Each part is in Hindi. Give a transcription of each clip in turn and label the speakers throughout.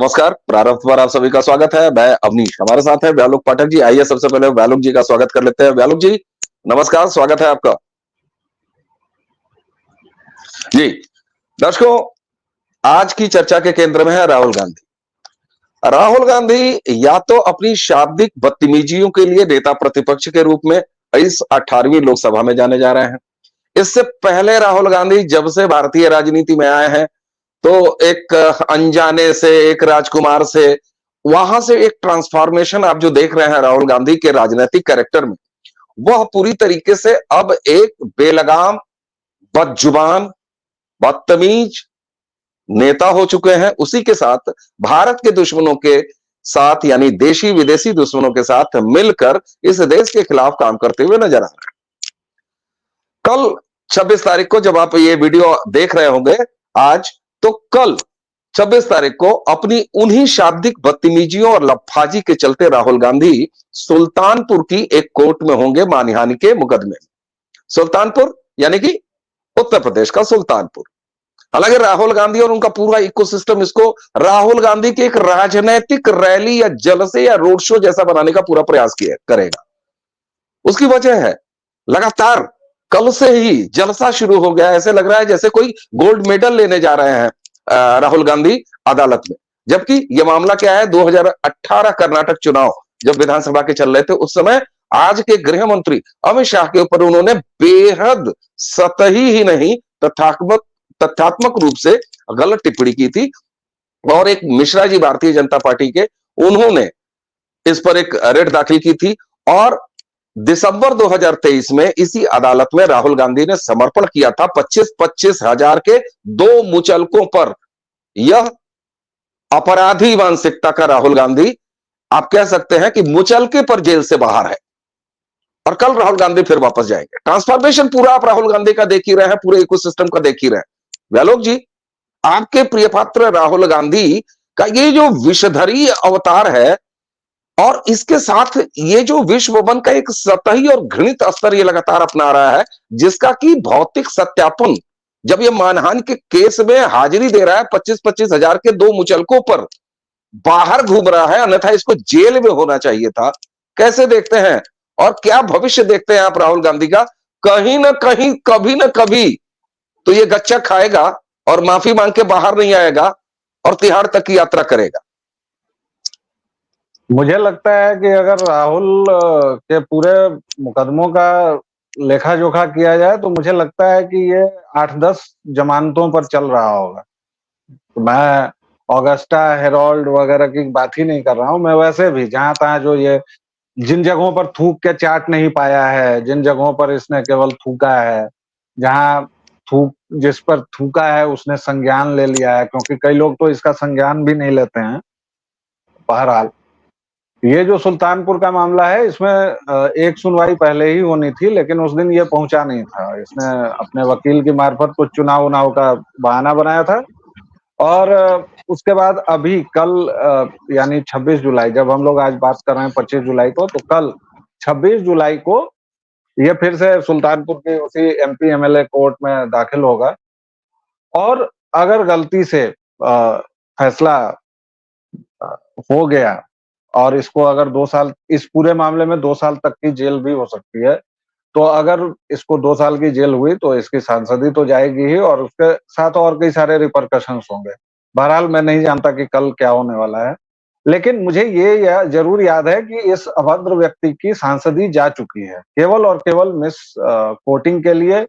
Speaker 1: नमस्कार, प्रारंभ पर आप सभी का स्वागत है। मैं अवनीश, हमारे साथ है व्यालोक पाठक जी। आइए सबसे पहले व्यालोक जी का स्वागत कर लेते हैं। व्यालोक जी, नमस्कार, स्वागत है आपका। जी, दर्शकों, आज की चर्चा के केंद्र में है राहुल गांधी। राहुल गांधी या तो अपनी शाब्दिक बदतमीजियों के लिए नेता प्रतिपक्ष के रूप में इस 18वीं लोकसभा में जाने जा रहे हैं। इससे पहले राहुल गांधी जब से भारतीय राजनीति में आए हैं, तो एक अनजाने से, एक राजकुमार से, वहां से एक ट्रांसफॉर्मेशन आप जो देख रहे हैं राहुल गांधी के राजनीतिक कैरेक्टर में, वह पूरी तरीके से अब एक बेलगाम, बदजुबान, बदतमीज नेता हो चुके हैं। उसी के साथ भारत के दुश्मनों के साथ, यानी देशी विदेशी दुश्मनों के साथ मिलकर इस देश के खिलाफ काम करते हुए नजर आ रहे हैं। कल 26 तारीख को जब आप ये वीडियो देख रहे होंगे आज, तो कल 26 तारीख को अपनी उन्हीं शाब्दिक बदतमीजियों और लफाजी के चलते राहुल गांधी सुल्तानपुर की एक कोर्ट में होंगे मानहानि के मुकदमे में। सुल्तानपुर यानी कि उत्तर प्रदेश का सुल्तानपुर। हालांकि राहुल गांधी और उनका पूरा इकोसिस्टम इसको राहुल गांधी की एक राजनीतिक रैली या जलसे या रोड शो जैसा बनाने का पूरा प्रयास किया करेगा। उसकी वजह है लगातार कल से ही जलसा शुरू हो गया। ऐसे लग रहा है जैसे कोई गोल्ड मेडल लेने जा रहे हैं राहुल गांधी अदालत में। जबकि यह मामला क्या है, 2018 कर्नाटक चुनाव जब विधानसभा के चल रहे थे, उस समय आज के गृह मंत्री अमित शाह के ऊपर उन्होंने बेहद सतही ही नहीं तथ्यात्मक रूप से गलत टिप्पणी की थी। और एक मिश्रा जी भारतीय जनता पार्टी के, उन्होंने इस पर एक रिट दाखिल की थी। और दिसंबर 2023 में इसी अदालत में राहुल गांधी ने समर्पण किया था 25-25 हजार के 2 मुचलकों पर। यह अपराधी मानसिकता का राहुल गांधी, आप कह सकते हैं कि मुचलके पर जेल से बाहर है। और कल राहुल गांधी फिर वापस जाएंगे। ट्रांसफॉर्मेशन पूरा आप राहुल गांधी का देख ही रहे हैं, पूरे इकोसिस्टम का देख ही रहे हैं। व्यालोक जी, आपके प्रिय पात्र राहुल गांधी का ये जो विषधरी अवतार है, और इसके साथ ये जो विश्व बंद का एक सतही और घृणित स्तर ये लगातार अपना रहा है, जिसका कि भौतिक सत्यापन जब ये मानहानि के केस में हाजिरी दे रहा है 25-25 हजार के 2 मुचलकों पर, बाहर घूम रहा है, अन्यथा इसको जेल में होना चाहिए था। कैसे देखते हैं और क्या भविष्य देखते हैं आप राहुल गांधी का? कहीं ना कहीं, कभी ना कभी तो ये गच्चा खाएगा और माफी मांग के बाहर नहीं आएगा और तिहाड़ तक की यात्रा करेगा।
Speaker 2: मुझे लगता है कि अगर राहुल के पूरे मुकदमों का लेखा जोखा किया जाए तो मुझे लगता है कि ये 8-10 जमानतों पर चल रहा होगा। तो मैं ऑगस्टा, हेरोल्ड वगैरह की बात ही नहीं कर रहा हूं। मैं वैसे भी जहां तहां जो ये जिन जगहों पर थूक के चाट नहीं पाया है, जिन जगहों पर इसने केवल थूका है, जहां थूक जिस पर थूका है उसने संज्ञान ले लिया है, क्योंकि कई लोग तो इसका संज्ञान भी नहीं लेते हैं। बहरहाल, ये जो सुल्तानपुर का मामला है, इसमें एक सुनवाई पहले ही होनी थी, लेकिन उस दिन ये पहुंचा नहीं था। इसने अपने वकील की मार्फत कुछ चुनाव का बहाना बनाया था। और उसके बाद अभी कल यानी 26 जुलाई, जब हम लोग आज बात कर रहे हैं 25 जुलाई को, तो कल 26 जुलाई को ये फिर से सुल्तानपुर की उसी MP MLA कोर्ट में दाखिल होगा। और अगर गलती से फैसला हो गया और इसको अगर 2 साल, इस पूरे मामले में 2 साल तक की जेल भी हो सकती है। तो अगर इसको 2 साल की जेल हुई तो इसकी सांसदी तो जाएगी ही, और उसके साथ और कई सारे रिपरकशंस होंगे। बहरहाल, मैं नहीं जानता कि कल क्या होने वाला है, लेकिन मुझे ये जरूर याद है कि इस अभद्र व्यक्ति की सांसदी जा चुकी है, केवल और केवल मिस कोटिंग के लिए,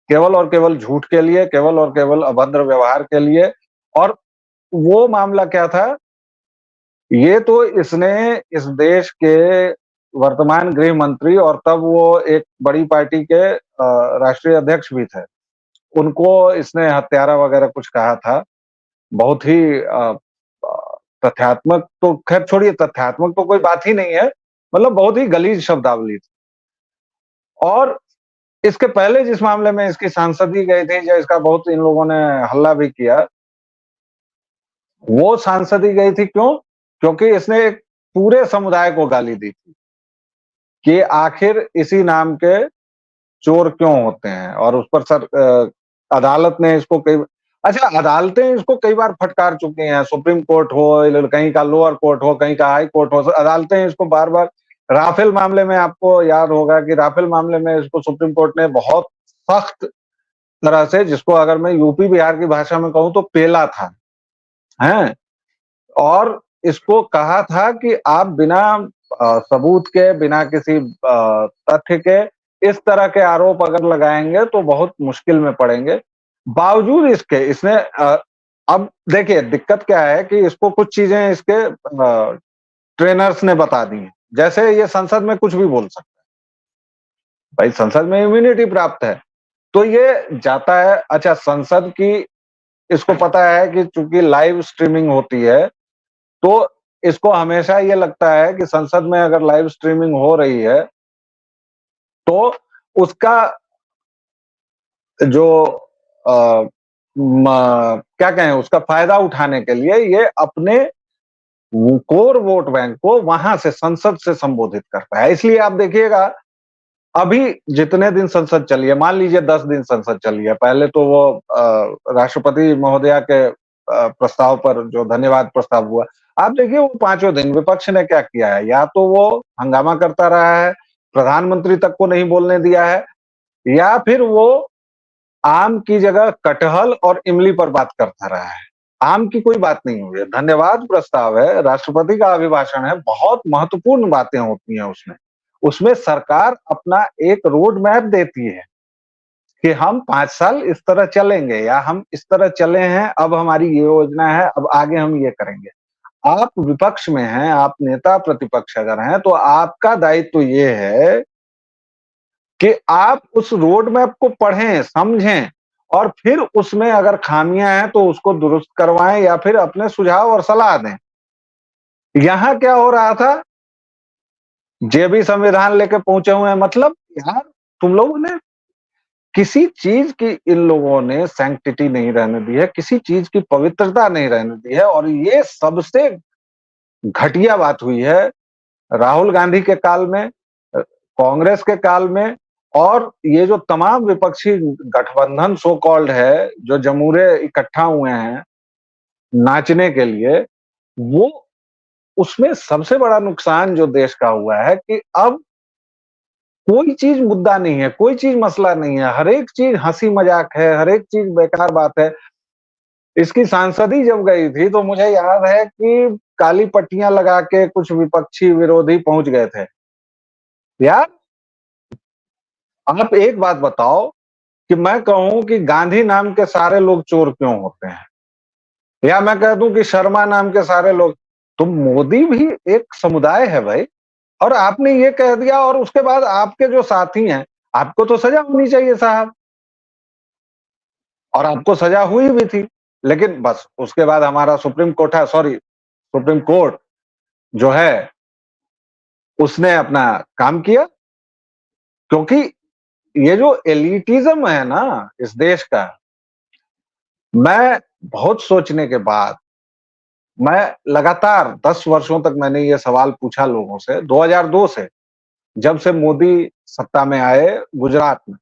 Speaker 2: केवल और केवल झूठ के लिए, केवल और केवल अभद्र व्यवहार के लिए। और वो मामला क्या था, ये तो इसने इस देश के वर्तमान गृह मंत्री, और तब वो एक बड़ी पार्टी के राष्ट्रीय अध्यक्ष भी थे, उनको इसने हत्यारा वगैरह कुछ कहा था। बहुत ही तथ्यात्मक, तो खैर छोड़िए, तथ्यात्मक तो कोई बात ही नहीं है, मतलब बहुत ही गलीज शब्दावली थी। और इसके पहले जिस मामले में इसकी सांसदी गई थी, जिसका बहुत इन लोगों ने हल्ला भी किया, वो सांसदी गई थी क्यों? क्योंकि इसने एक पूरे समुदाय को गाली दी थी कि आखिर इसी नाम के चोर क्यों होते हैं। और उस पर अदालत ने इसको कई, अच्छा, अदालतें इसको कई बार फटकार चुकी हैं, सुप्रीम कोर्ट हो, कहीं का लोअर कोर्ट हो, कहीं का हाई कोर्ट हो, अदालतें इसको बार-बार, राफेल मामले में आपको याद होगा कि राफेल मामले में इसको सुप्रीम कोर्ट ने बहुत सख्त तरह से, जिसको अगर मैं यूपी बिहार की भाषा में कहूँ तो पेला था, हैं? और इसको कहा था कि आप बिना सबूत के, बिना किसी तथ्य के इस तरह के आरोप अगर लगाएँगे तो बहुत मुश्किल में पड़ेंगे। बावजूद इसके इसने अब देखिए दिक्कत क्या है कि इसको कुछ चीज़ें इसके ट्रेनर्स ने बता दी हैं। जैसे ये संसद में कुछ भी बोल सकता है। भाई संसद में इम्यूनिटी प्राप्त है। तो ये जाता है, अच्छा संसद की इसको पता है कि चूँकि लाइव स्ट्रीमिंग होती है, तो इसको हमेशा ये लगता है कि संसद में अगर लाइव स्ट्रीमिंग हो रही है, तो उसका जो क्या कहें, उसका फ़ायदा उठाने के लिए ये अपने कोर वोट बैंक को वहाँ से, संसद से संबोधित करता है। इसलिए आप देखिएगा, अभी जितने दिन संसद चली है, मान लीजिए 10 दिन संसद चली है, पहले तो वो राष्ट्रपति महोदया के प्रस्ताव पर जो धन्यवाद प्रस्ताव हुआ, आप देखिए वो पाँचों दिन विपक्ष ने क्या किया है, या तो वो हंगामा करता रहा है, प्रधानमंत्री तक को नहीं बोलने दिया है, या फिर वो आम की जगह कटहल और इमली पर बात करता रहा है। आम की कोई बात नहीं हुई है, धन्यवाद प्रस्ताव है, राष्ट्रपति का अभिभाषण है, बहुत महत्वपूर्ण बातें होती हैं उसमें। उसमें सरकार अपना एक रोड मैप देती है कि हम 5 साल इस तरह चलेंगे, या हम इस तरह चले हैं, अब हमारी ये योजना है, अब आगे हम ये करेंगे। आप विपक्ष में हैं, आप नेता प्रतिपक्ष अगर हैं, तो आपका दायित्व ये है कि आप उस रोड मैप को पढ़ें, समझें और फिर उसमें अगर खामियां हैं तो उसको दुरुस्त करवाएं या फिर अपने सुझाव और सलाह दें। यहां क्या हो रहा था, जे भी संविधान लेके पहुंचे हुए हैं, मतलब यार तुम लोगों ने किसी चीज की, इन लोगों ने सैंक्टिटी नहीं रहने दी है, किसी चीज की पवित्रता नहीं रहने दी है। और ये सबसे घटिया बात हुई है राहुल गांधी के काल में, कांग्रेस के काल में, और ये जो तमाम विपक्षी गठबंधन सो कॉल्ड है, जो जमूरे इकट्ठा हुए हैं नाचने के लिए, वो उसमें सबसे बड़ा नुकसान जो देश का हुआ है कि अब कोई चीज मुद्दा नहीं है, कोई चीज मसला नहीं है, हर एक चीज हंसी मजाक है, हर एक चीज बेकार बात है। इसकी सांसद ही जब गई थी तो मुझे याद है कि काली पट्टियां लगा के कुछ विपक्षी विरोधी पहुंच गए थे। यार आप एक बात बताओ कि मैं कहूं कि गांधी नाम के सारे लोग चोर क्यों होते हैं, या मैं कह दूं कि शर्मा नाम के सारे लोग, तो मोदी भी एक समुदाय है भाई। और आपने ये कह दिया और उसके बाद आपके जो साथी हैं, आपको तो सजा होनी चाहिए साहब, और आपको सजा हुई भी थी। लेकिन बस उसके बाद हमारा सुप्रीम कोर्ट जो है उसने अपना काम किया, क्योंकि ये जो एलिटिज्म है ना इस देश का, मैं बहुत सोचने के बाद, मैं लगातार 10 वर्षों तक मैंने ये सवाल पूछा लोगों से, 2002 से, जब से मोदी सत्ता में आए गुजरात में,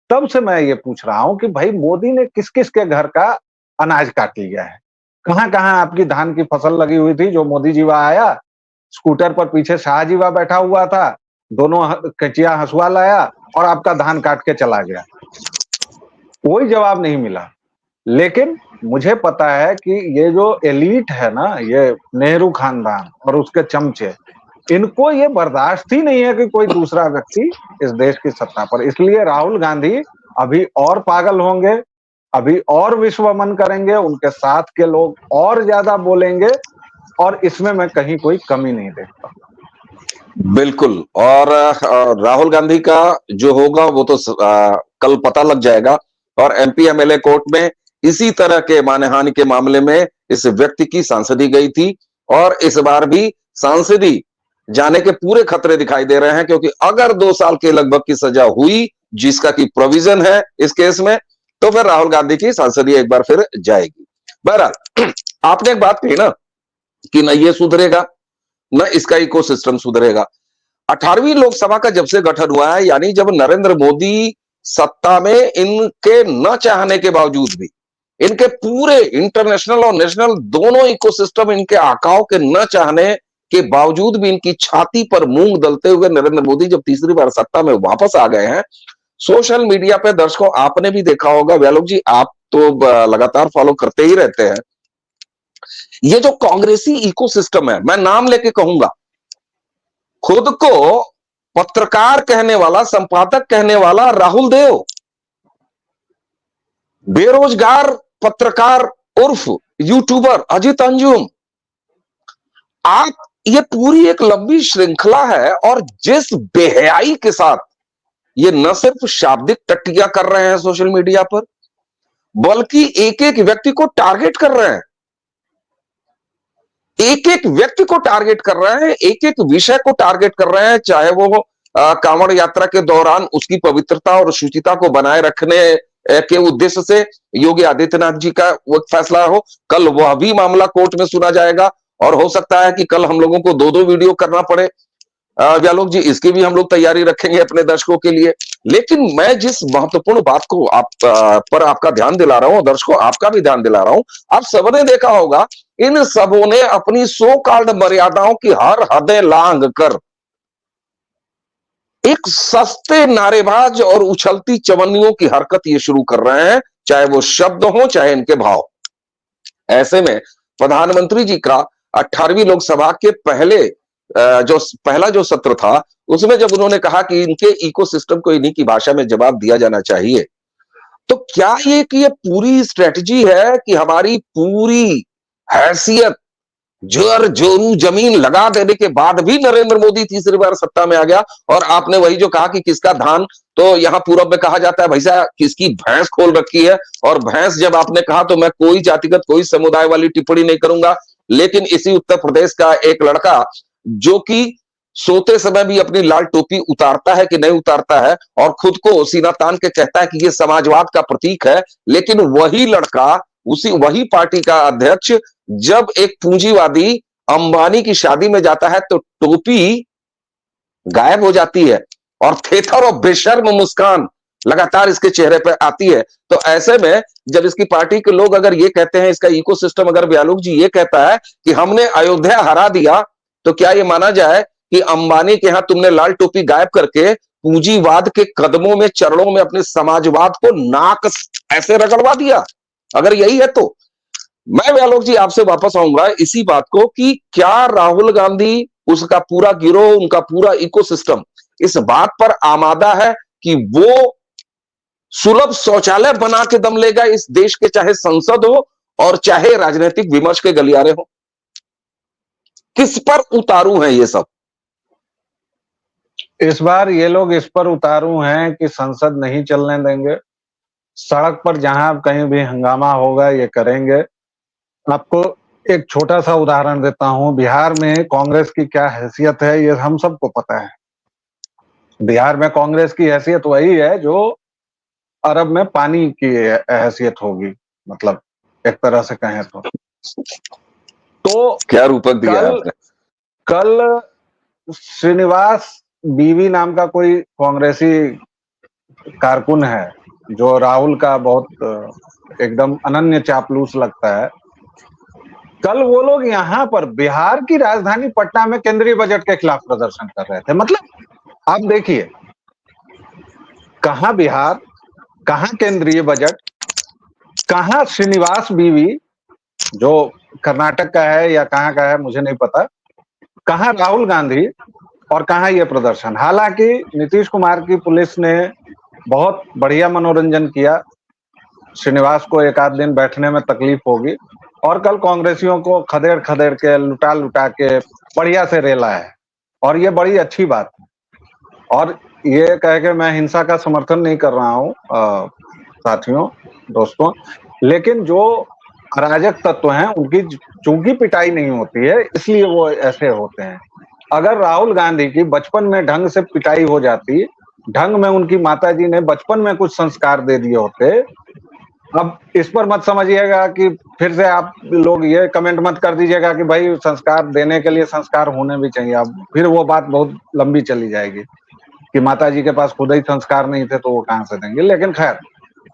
Speaker 2: तब से मैं ये पूछ रहा हूं कि भाई मोदी ने किस किस के घर का अनाज काट लिया है, कहां कहां आपकी धान की फसल लगी हुई थी, जो मोदी जीवा आया, स्कूटर पर पीछे शाहजीवा बैठा हुआ था, दोनों कचिया हंसुआ लाया और आपका धान काट के चला गया। कोई जवाब नहीं मिला। लेकिन मुझे पता है कि ये जो एलीट है ना, ये नेहरू खानदान और उसके चमचे, इनको ये बर्दाश्त ही नहीं है कि कोई दूसरा व्यक्ति इस देश की सत्ता पर। इसलिए राहुल गांधी अभी और पागल होंगे, अभी और विश्वमन करेंगे, उनके साथ के लोग और ज्यादा बोलेंगे, और इसमें मैं कहीं कोई कमी नहीं देखता।
Speaker 1: बिल्कुल। और राहुल गांधी का जो होगा वो तो कल पता लग जाएगा। और एमपी एमएलए कोर्ट में इसी तरह के मानहानि के मामले में इस व्यक्ति की सांसदी गई थी, और इस बार भी सांसदी जाने के पूरे खतरे दिखाई दे रहे हैं, क्योंकि अगर 2 साल के लगभग की सजा हुई, जिसका की प्रोविजन है इस केस में, तो फिर राहुल गांधी की सांसदी एक बार फिर जाएगी। बहरहाल आपने एक बात कही ना कि न ये सुधरेगा न इसका इकोसिस्टम सुधरेगा। 18वीं लोकसभा का जब से गठन हुआ है, यानी जब नरेंद्र मोदी सत्ता में, इनके न चाहने के बावजूद भी इनके पूरे इंटरनेशनल और नेशनल दोनों इकोसिस्टम इनके आकाओं के न चाहने के बावजूद भी इनकी छाती पर मूंग दलते हुए नरेंद्र मोदी जब तीसरी बार सत्ता में वापस आ गए हैं। सोशल मीडिया पे दर्शकों आपने भी देखा होगा, व्यालोक जी आप तो लगातार फॉलो करते ही रहते हैं, ये जो कांग्रेसी इकोसिस्टम है, मैं नाम लेके कहूंगा, खुद को पत्रकार कहने वाला, संपादक कहने वाला राहुल देव, बेरोजगार पत्रकार उर्फ यूट्यूबर अजित अंजुम, आप, ये पूरी एक लंबी श्रृंखला है। और जिस बेहयाई के साथ ये न सिर्फ शाब्दिक टट्टियां कर रहे हैं सोशल मीडिया पर, बल्कि एक एक व्यक्ति को टारगेट कर रहे हैं, एक एक व्यक्ति को टारगेट कर रहे हैं, एक एक विषय को टारगेट कर रहे हैं, चाहे वो कांवड़ यात्रा के दौरान उसकी पवित्रता और शुचिता को बनाए रखने के उद्देश्य से योगी आदित्यनाथ जी का वो फैसला हो, कल वह भी मामला कोर्ट में सुना जाएगा और हो सकता है कि कल हम लोगों को दो दो वीडियो करना पड़े। व्यालोक जी, इसकी भी हम लोग तैयारी रखेंगे अपने दर्शकों के लिए। लेकिन मैं जिस महत्वपूर्ण बात को आप पर आपका ध्यान दिला रहा हूं, दर्शकों आपका भी ध्यान दिला रहा हूं, आप सबने देखा होगा इन सबों ने अपनी सो कॉल्ड मर्यादाओं की हर हदें लांघ कर एक सस्ते नारेबाज और उछलती चवन्नियों की हरकत ये शुरू कर रहे हैं, चाहे वो शब्द हो चाहे इनके भाव। ऐसे में प्रधानमंत्री जी का 18वीं लोकसभा के पहला जो सत्र था, उसमें जब उन्होंने कहा कि इनके इकोसिस्टम को इन्हीं की भाषा में जवाब दिया जाना चाहिए, तो क्या ये कि ये पूरी स्ट्रेटजी है कि हमारी पूरी हैसियत जर जोरू जमीन लगा देने के बाद भी नरेंद्र मोदी तीसरी बार सत्ता में आ गया? और आपने वही जो कहा कि किसका धान, तो यहां पूरब में कहा जाता है भैया किसकी भैंस खोल रखी है। और भैंस जब आपने कहा तो मैं कोई जातिगत कोई समुदाय वाली टिप्पणी नहीं करूंगा, लेकिन इसी उत्तर प्रदेश का एक लड़का जो कि सोते समय भी अपनी लाल टोपी उतारता है कि नहीं उतारता है और खुद को सीना तान के कहता है कि ये समाजवाद का प्रतीक है, लेकिन वही लड़का, वही पार्टी का अध्यक्ष जब एक पूंजीवादी अंबानी की शादी में जाता है तो टोपी गायब हो जाती है और थेथर और बेशर्म मुस्कान लगातार इसके चेहरे पर आती है। तो ऐसे में जब इसकी पार्टी के लोग अगर ये कहते हैं, इसका इकोसिस्टम अगर व्यालोक जी ये कहता है कि हमने अयोध्या हरा दिया, तो क्या ये माना जाए कि अंबानी के यहां तुमने लाल टोपी गायब करके पूंजीवाद के कदमों में, चरणों में अपने समाजवाद को नाक ऐसे रगड़वा दिया? अगर यही है तो मैं व्यालोक जी आपसे वापस आऊंगा इसी बात को कि क्या राहुल गांधी, उसका पूरा गिरोह, उनका पूरा इकोसिस्टम इस बात पर आमादा है कि वो सुलभ शौचालय बना के दम लेगा इस देश के, चाहे संसद हो और चाहे राजनीतिक विमर्श के गलियारे हो? किस पर उतारू हैं ये सब?
Speaker 2: इस बार ये लोग इस पर उतारू हैं कि संसद नहीं चलने देंगे, सड़क पर जहां कहीं भी हंगामा होगा ये करेंगे। आपको एक छोटा सा उदाहरण देता हूं, बिहार में कांग्रेस की क्या हैसियत है ये हम सबको पता है। बिहार में कांग्रेस की हैसियत वही है जो अरब में पानी की हैसियत होगी, मतलब एक तरह से कहें तो
Speaker 1: क्या रूपक दिया आपने?
Speaker 2: कल श्रीनिवास बीवी नाम का कोई कांग्रेसी कारकुन है जो राहुल का बहुत एकदम अनन्य चापलूस लगता है। कल वो लोग यहाँ पर बिहार की राजधानी पटना में केंद्रीय बजट के खिलाफ प्रदर्शन कर रहे थे। मतलब आप देखिए, कहां बिहार, कहां केंद्रीय बजट, कहां श्रीनिवास बीवी जो कर्नाटक का है या कहां का है मुझे नहीं पता, कहां राहुल गांधी और कहां ये प्रदर्शन। हालांकि नीतीश कुमार की पुलिस ने बहुत बढ़िया मनोरंजन किया, श्रीनिवास को एक आध दिन बैठने में तकलीफ होगी, और कल कांग्रेसियों को खदेड़ खदेड़ के लुटा लुटा के बढ़िया से रेला है, और ये बड़ी अच्छी बात है। और ये कह के मैं हिंसा का समर्थन नहीं कर रहा हूँ साथियों, दोस्तों, लेकिन जो अराजक तत्व हैं उनकी चूंकि पिटाई नहीं होती है इसलिए वो ऐसे होते हैं। अगर राहुल गांधी की बचपन में ढंग से पिटाई हो जाती, ढंग में उनकी माताजी ने बचपन में कुछ संस्कार दे दिए होते, अब इस पर मत समझिएगा कि फिर से आप लोग ये कमेंट मत कर दीजिएगा कि भाई संस्कार देने के लिए संस्कार होने भी चाहिए, अब फिर वो बात बहुत लंबी चली जाएगी कि माताजी के पास खुद ही संस्कार नहीं थे तो वो कहां से देंगे। लेकिन खैर,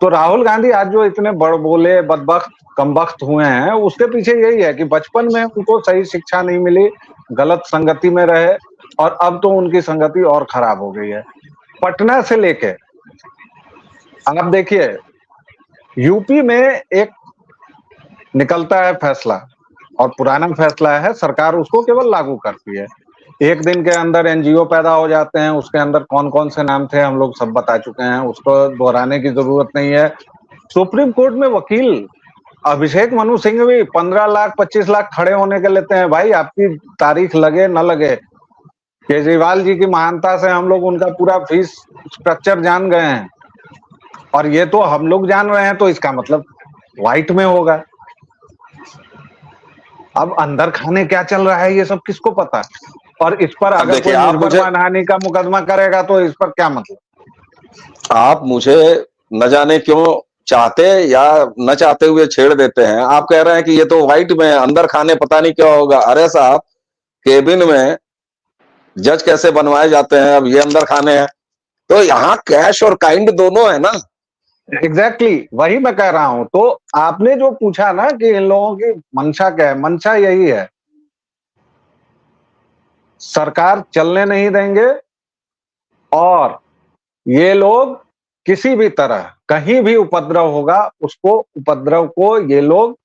Speaker 2: तो राहुल गांधी आज जो इतने बड़बोले, बदबख्त, कमबख्त हुए हैं, उसके पीछे यही है कि बचपन में उनको सही शिक्षा नहीं मिली, गलत संगति में रहे और अब तो उनकी संगति और खराब हो गई है। पटना से लेके आप देखिए, यूपी में एक निकलता है फैसला और पुराना फैसला है, सरकार उसको केवल लागू करती है। एक दिन के अंदर एनजीओ पैदा हो जाते हैं, उसके अंदर कौन-कौन से नाम थे हम लोग सब बता चुके हैं, उसको दोहराने की जरूरत नहीं है। सुप्रीम कोर्ट में वकील अभिषेक मनु सिंह भी 15 लाख 25 लाख खड़े होने के लेते हैं। भाई आपकी तारीख लगे न लगे, केजरीवाल जी की महानता से हम लोग उनका पूरा फीस स्ट्रक्चर जान गए हैं और ये तो हम लोग जान रहे हैं, तो इसका मतलब व्हाइट में होगा। अब अंदर खाने क्या चल रहा है ये सब किसको पता। और इस पर
Speaker 1: अब
Speaker 2: अगर
Speaker 1: देखिए,
Speaker 2: कोई
Speaker 1: आप
Speaker 2: निर्भर
Speaker 1: मुझे
Speaker 2: मानहानि का मुकदमा करेगा तो इस पर क्या मतलब।
Speaker 1: आप मुझे न जाने क्यों चाहते या न चाहते हुए छेड़ देते हैं। आप कह रहे हैं कि ये तो व्हाइट में है, अंदर खाने पता नहीं क्या होगा। अरे साहब, केबिन में जज कैसे बनवाए जाते हैं, अब ये अंदर खाने हैं। तो यहाँ कैश और काइंड दोनों है ना।
Speaker 2: एग्जैक्टली वही मैं कह रहा हूं। तो आपने जो पूछा ना कि इन लोगों की मंशा क्या है, मंशा यही है, सरकार चलने नहीं देंगे और ये लोग किसी भी तरह कहीं भी उपद्रव होगा, उसको उपद्रव को ये लोग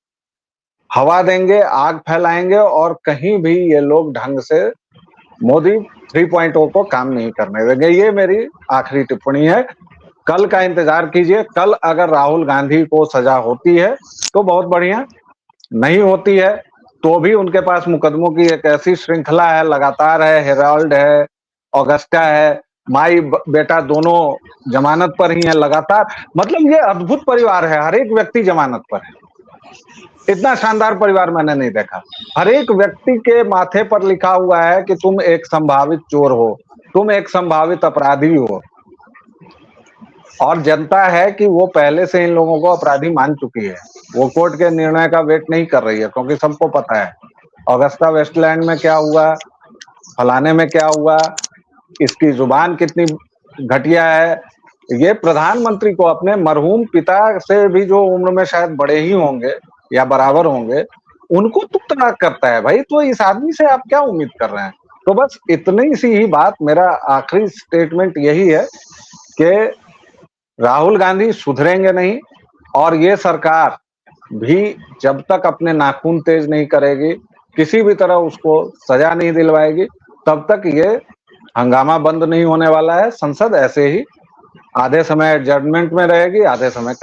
Speaker 2: हवा देंगे, आग फैलाएंगे और कहीं भी ये लोग ढंग से मोदी 3.0 को काम नहीं करने देंगे। ये मेरी आखिरी टिप्पणी है। कल का इंतजार कीजिए। कल अगर राहुल गांधी को सजा होती है तो बहुत बढ़िया, नहीं होती है तो भी उनके पास मुकदमों की एक ऐसी श्रृंखला है, लगातार है। हेराल्ड है, ऑगस्टा है, माई बेटा दोनों जमानत पर ही है लगातार। मतलब ये अद्भुत परिवार है, हर एक व्यक्ति जमानत पर है। इतना शानदार परिवार मैंने नहीं देखा। हर एक व्यक्ति के माथे पर लिखा हुआ है कि तुम एक संभावित चोर हो, तुम एक संभावित अपराधी हो। और जनता है कि वो पहले से इन लोगों को अपराधी मान चुकी है। वो कोर्ट के निर्णय का वेट नहीं कर रही है, क्योंकि सबको पता है ऑगस्टा वेस्टलैंड में क्या हुआ, फलाने में क्या हुआ, इसकी जुबान कितनी घटिया है। ये प्रधानमंत्री को अपने मरहूम पिता से भी, जो उम्र में शायद बड़े ही होंगे या बराबर होंगे, उनको तुक तड़ाक करता है। भाई तो इस आदमी से आप क्या उम्मीद कर रहे हैं। तो बस इतनी सी ही बात, मेरा आखिरी स्टेटमेंट यही है कि राहुल गांधी सुधरेंगे नहीं और ये सरकार भी जब तक अपने नाखून तेज नहीं करेगी, किसी भी तरह उसको सजा नहीं दिलवाएगी, तब तक ये हंगामा बंद नहीं होने वाला है। संसद ऐसे ही आधे समय एडजर्नमेंट में रहेगी, आधे समय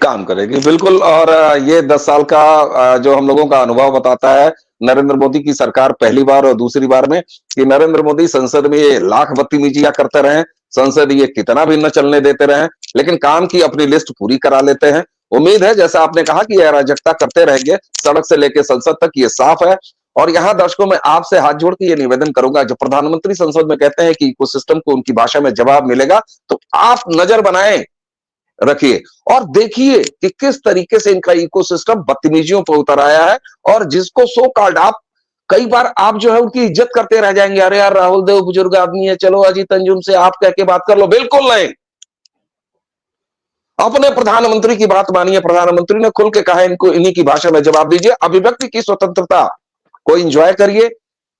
Speaker 1: काम करेगी, बिल्कुल। और ये 10 साल का जो हम लोगों का अनुभव बताता है नरेंद्र मोदी की सरकार पहली बार और दूसरी बार में, कि नरेंद्र मोदी संसद में ये लाख बदतमीजियां करते रहे, संसद ये कितना भी न चलने देते रहे, लेकिन काम की अपनी लिस्ट पूरी करा लेते हैं। उम्मीद है, जैसा आपने कहा, कि ये अराजकता करते रहेंगे सड़क से लेकर संसद तक, ये साफ है। और यहाँ दर्शकों में आपसे हाथ जोड़ के ये निवेदन करूंगा, जब प्रधानमंत्री संसद में कहते हैं कि इकोसिस्टम को उनकी भाषा में जवाब मिलेगा, तो आप नजर बनाएं, रखिए और देखिए कि किस तरीके से इनका इकोसिस्टम बदतमीजियों पर उतर आया है। और जिसको सो कॉल्ड, आप कई बार आप जो है उनकी इज्जत करते रह जाएंगे, अरे यार राहुल देव बुजुर्ग आदमी है, चलो अजीत अंजुम से आप कह के बात कर लो। बिल्कुल नहीं, अपने प्रधानमंत्री की बात मानिए। प्रधानमंत्री ने खुल के कहा, इनको इन्हीं की भाषा में जवाब दीजिए। अभिव्यक्ति की स्वतंत्रता को एंजॉय करिए।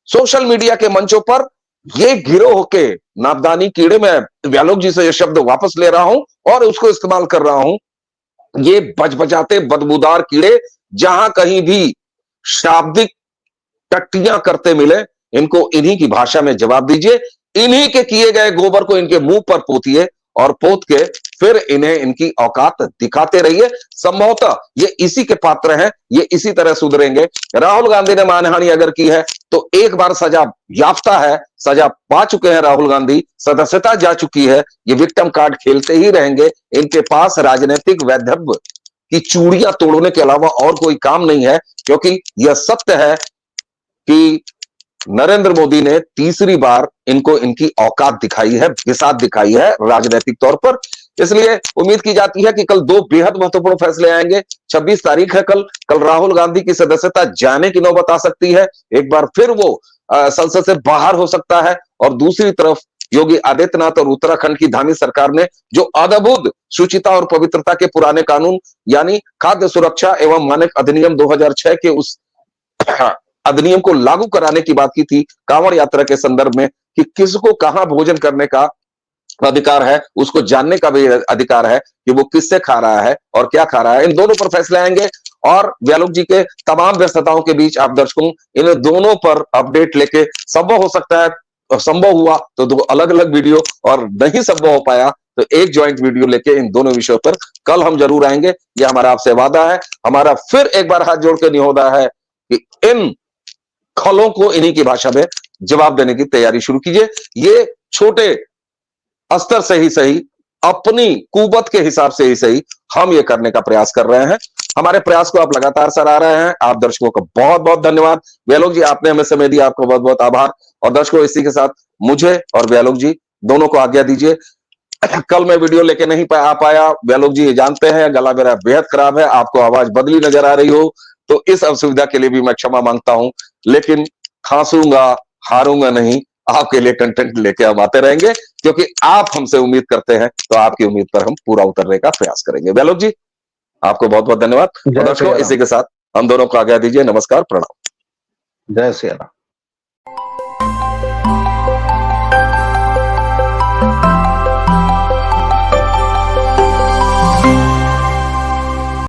Speaker 1: सोशल मीडिया के मंचों पर ये गिरोह के नापदानी कीड़े, में व्यालोक जी से ये शब्द वापस ले रहा हूं और उसको इस्तेमाल कर रहा हूं, ये बजबजाते बदबूदार कीड़े, जहां कहीं भी शाब्दिक टट्टियां करते मिले, इनको इन्हीं की भाषा में जवाब दीजिए। इन्हीं के किए गए गोबर को इनके मुंह पर पोतिए और पोत के फिर इन्हें इनकी औकात दिखाते रहिए। संभवतः ये इसी के पात्र हैं, ये इसी तरह सुधरेंगे। राहुल गांधी ने मानहानि अगर की है तो एक बार सजा याफ्ता है, सजा पा चुके हैं राहुल गांधी, सदस्यता जा चुकी है। ये विक्टिम कार्ड खेलते ही रहेंगे। इनके पास राजनीतिक वैधव्य की चूड़ियां तोड़ने के अलावा और कोई काम नहीं है, क्योंकि यह सत्य है कि नरेंद्र मोदी ने तीसरी बार इनको इनकी औकात दिखाई है, बिसात दिखाई है राजनीतिक तौर पर। इसलिए उम्मीद की जाती है कि कल 2 बेहद महत्वपूर्ण फैसले आएंगे। 26 तारीख है कल राहुल गांधी की सदस्यता जाने की नौबत आ सकती है। एक बार फिर वो संसद से बाहर हो सकता है और दूसरी तरफ योगी आदित्यनाथ और उत्तराखंड की धामी सरकार ने जो अद्भुत शुचिता और पवित्रता के पुराने कानून यानी खाद्य सुरक्षा एवं मानक अधिनियम 2006 के उस अधिनियम को लागू कराने की बात की थी कांवड़ यात्रा के संदर्भ में कि किसको कहां भोजन करने का अधिकार है, उसको जानने का भी अधिकार है कि वो किससे खा रहा है और क्या खा रहा है। इन दोनों पर फैसले आएंगे और व्यालोक जी के तमाम व्यस्तताओं के बीच आप दर्शकों इन दोनों पर अपडेट लेके संभव हो सकता है, संभव हुआ तो दो अलग अलग वीडियो और नहीं संभव हो पाया तो एक ज्वाइंट वीडियो लेके इन दोनों विषयों पर कल हम जरूर आएंगे। यह हमारा आपसे वादा है। हमारा फिर एक बार हाथ जोड़ के निहोरा है कि इन खलों को इन्हीं की भाषा में जवाब देने की तैयारी शुरू कीजिए। ये छोटे स्तर से ही सही, अपनी कुवत के हिसाब से ही सही, हम ये करने का प्रयास कर रहे हैं। हमारे प्रयास को आप लगातार सराह रहे हैं। आप दर्शकों का बहुत बहुत धन्यवाद। व्यालोक जी आपने हमें समय दिया, आपको बहुत बहुत आभार। और दर्शकों इसी के साथ मुझे और व्यालोक जी दोनों को आज्ञा दीजिए। कल मैं वीडियो लेके नहीं आ पाया, व्यालोक जी ये जानते हैं गला मेरा बेहद खराब है, आपको आवाज बदली नजर आ रही हो तो इस असुविधा के लिए भी मैं क्षमा मांगता हूं, लेकिन खांसूंगा, हारूंगा नहीं, आपके लिए कंटेंट लेके हम आते रहेंगे क्योंकि आप हमसे उम्मीद करते हैं तो आपकी उम्मीद पर हम पूरा उतरने का प्रयास करेंगे। व्यालोक जी आपको बहुत बहुत धन्यवाद। दर्शकों इसी के साथ हम दोनों को आज्ञा दीजिए। नमस्कार, प्रणाम।
Speaker 2: जय श्री राम।